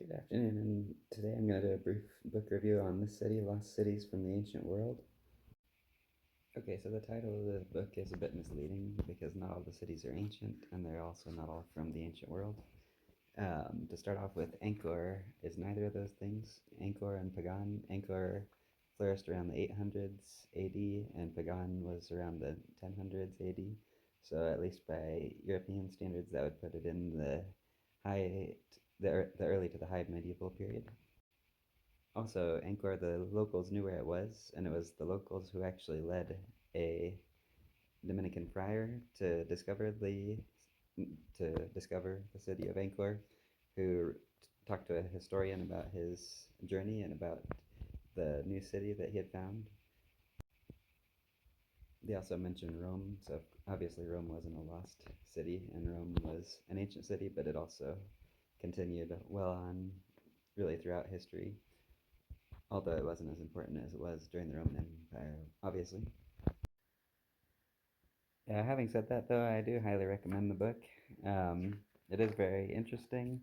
Good afternoon, and today I'm going to do a brief book review on this city, Lost Cities from the Ancient World. Okay, so the title of the book is a bit misleading because not all the cities are ancient, and they're also not all from the ancient world. To start off with, Angkor is neither of those things. Angkor and Pagan. Angkor flourished around the 800s AD, and Pagan was around the 1000s AD. So at least by European standards, that would put it in the high, the early to the high medieval period. Also, Angkor, the locals knew where it was, and it was the locals who actually led a Dominican friar to discover the city of Angkor, who talked to a historian about his journey and about the new city that he had found. They also mentioned Rome, so obviously Rome wasn't a lost city, and Rome was an ancient city, but it also continued well on really throughout history, although it wasn't as important as it was during the Roman Empire, obviously. Having said that, though, I do highly recommend the book. Um, it is very interesting,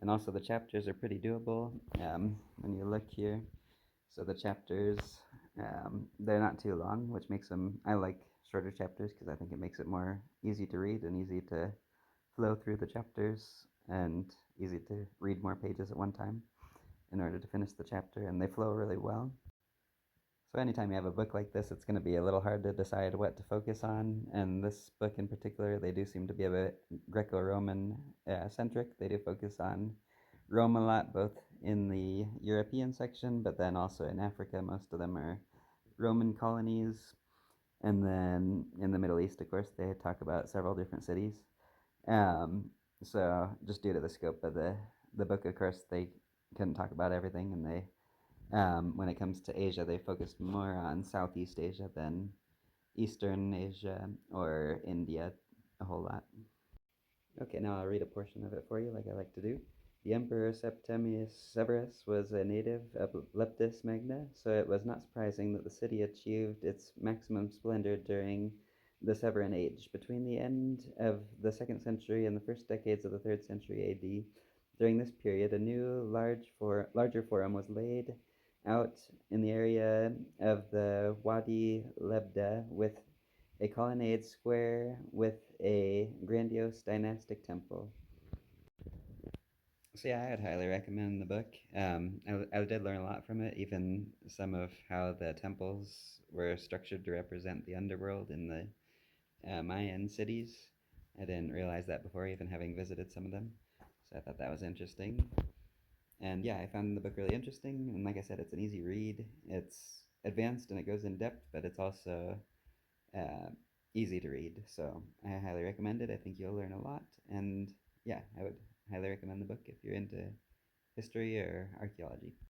and also the chapters are pretty doable. When you look here, so the chapters, they're not too long, which makes them. I like shorter chapters because I think it makes it more easy to read and easy to flow through the chapters and easy to read more pages at one time in order to finish the chapter, and they flow really well. So anytime you have a book like this, it's going to be a little hard to decide what to focus on. And this book in particular, they do seem to be a bit Greco-Roman centric. They do focus on Rome a lot, both in the European section, but then also in Africa. Most of them are Roman colonies. And then in the Middle East, of course, they talk about several different cities. Um, so just due to the scope of the book, of course, they couldn't talk about everything, and when it comes to Asia, they focused more on Southeast Asia than Eastern Asia or India a whole lot. Okay, now I'll read a portion of it for you, like I like to do. The Emperor Septimius Severus was a native of Leptis Magna, so it was not surprising that the city achieved its maximum splendor during the Severan Age. Between the end of the 2nd century and the first decades of the 3rd century AD, during this period, a new larger forum was laid out in the area of the Wadi Lebda with a colonnade square with a grandiose dynastic temple. So yeah, I would highly recommend the book. I did learn a lot from it, even some of how the temples were structured to represent the underworld in the Mayan cities. I didn't realize that before, even having visited some of them. So I thought that was interesting. And yeah, I found the book really interesting. And like I said, it's an easy read. It's advanced and it goes in depth, but it's also uh, easy to read. So I highly recommend it. I think you'll learn a lot. And yeah, I would highly recommend the book if you're into history or archaeology.